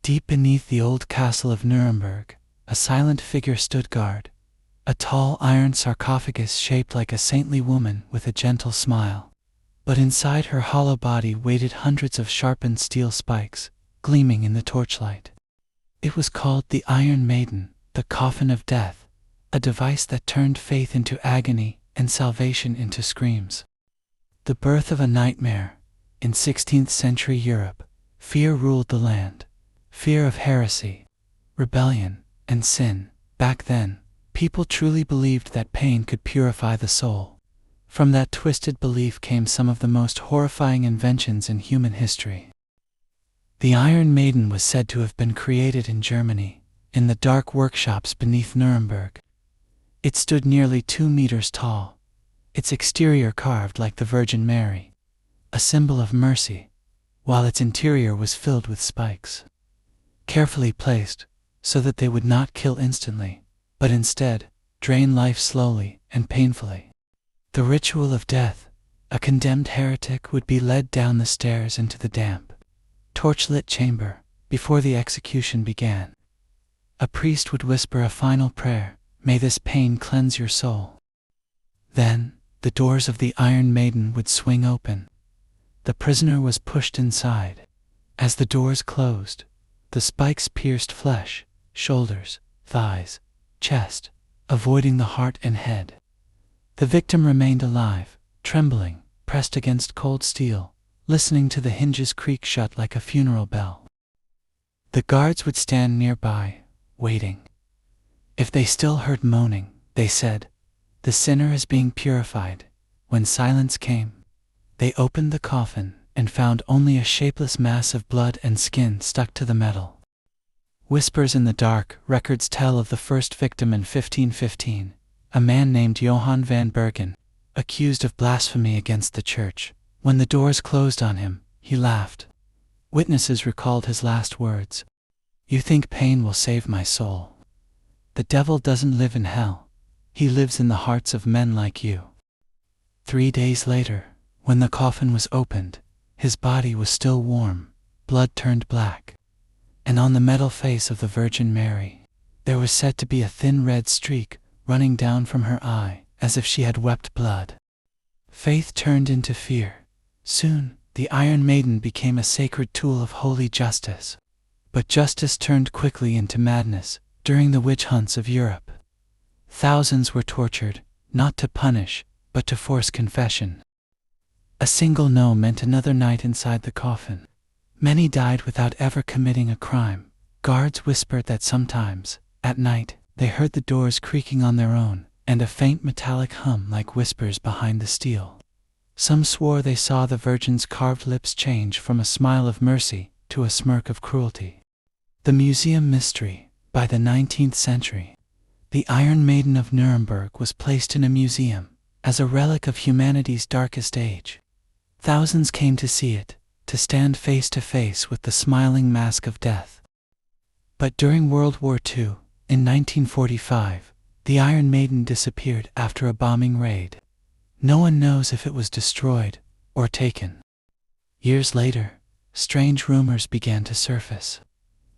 Deep beneath the old castle of Nuremberg, a silent figure stood guard, a tall iron sarcophagus shaped like a saintly woman with a gentle smile. But inside her hollow body waited hundreds of sharpened steel spikes, gleaming in the torchlight. It was called the Iron Maiden, the Coffin of Death, a device that turned faith into agony and salvation into screams. The birth of a nightmare. In 16th century Europe, fear ruled the land. Fear of heresy, rebellion, and sin. Back then, people truly believed that pain could purify the soul. From that twisted belief came some of the most horrifying inventions in human history. The Iron Maiden was said to have been created in Germany, in the dark workshops beneath Nuremberg. It stood nearly 2 meters tall, its exterior carved like the Virgin Mary, a symbol of mercy, while its interior was filled with spikes, carefully placed so that they would not kill instantly, but instead drain life slowly and painfully. The ritual of death. A condemned heretic would be led down the stairs into the damp, torchlit chamber before the execution began. A priest would whisper a final prayer, "May this pain cleanse your soul." Then, the doors of the Iron Maiden would swing open. The prisoner was pushed inside. As the doors closed, the spikes pierced flesh, shoulders, thighs, chest, avoiding the heart and head. The victim remained alive, trembling, pressed against cold steel, listening to the hinges creak shut like a funeral bell. The guards would stand nearby, waiting. If they still heard moaning, they said, "The sinner is being purified." When silence came, they opened the coffin and found only a shapeless mass of blood and skin stuck to the metal. Whispers in the dark. Records tell of the first victim in 1515, a man named Johann van Bergen, accused of blasphemy against the church. When the doors closed on him, he laughed. Witnesses recalled his last words, "You think pain will save my soul? The devil doesn't live in hell. He lives in the hearts of men like you." 3 days later, when the coffin was opened, his body was still warm, blood turned black, and on the metal face of the Virgin Mary, there was said to be a thin red streak running down from her eye, as if she had wept blood. Faith turned into fear. Soon, the Iron Maiden became a sacred tool of holy justice. But justice turned quickly into madness during the witch hunts of Europe. Thousands were tortured, not to punish, but to force confession. A single no meant another night inside the coffin. Many died without ever committing a crime. Guards whispered that sometimes, at night, they heard the doors creaking on their own, and a faint metallic hum like whispers behind the steel. Some swore they saw the Virgin's carved lips change from a smile of mercy to a smirk of cruelty. The museum mystery. By the 19th century, the Iron Maiden of Nuremberg was placed in a museum as a relic of humanity's darkest age. Thousands came to see it, to stand face to face with the smiling mask of death. But during World War II, in 1945, the Iron Maiden disappeared after a bombing raid. No one knows if it was destroyed or taken. Years later, strange rumors began to surface.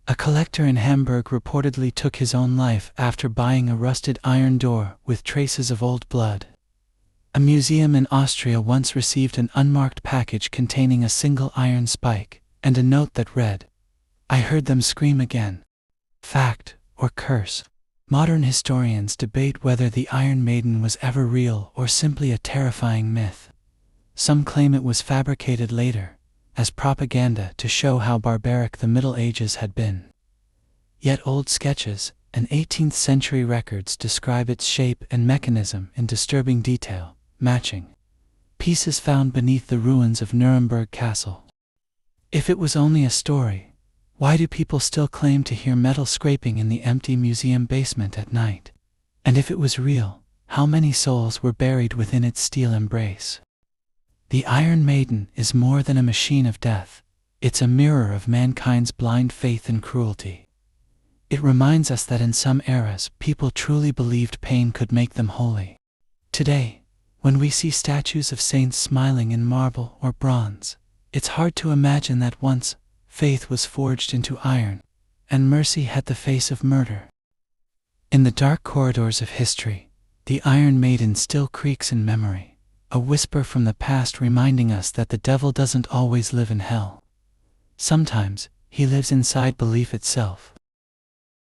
A collector in Hamburg reportedly took his own life after buying a rusted iron door with traces of old blood. A museum in Austria once received an unmarked package containing a single iron spike and a note that read, "I heard them scream again." Fact or curse? Modern historians debate whether the Iron Maiden was ever real or simply a terrifying myth. Some claim it was fabricated later, as propaganda to show how barbaric the Middle Ages had been. Yet old sketches and 18th century records describe its shape and mechanism in disturbing detail, matching pieces found beneath the ruins of Nuremberg Castle. If it was only a story, why do people still claim to hear metal scraping in the empty museum basement at night? And if it was real, how many souls were buried within its steel embrace? The Iron Maiden is more than a machine of death. It's a mirror of mankind's blind faith and cruelty. It reminds us that in some eras, people truly believed pain could make them holy. Today, when we see statues of saints smiling in marble or bronze, it's hard to imagine that once faith was forged into iron and mercy had the face of murder. In the dark corridors of history, the Iron Maiden still creaks in memory, a whisper from the past reminding us that the devil doesn't always live in hell. Sometimes, he lives inside belief itself.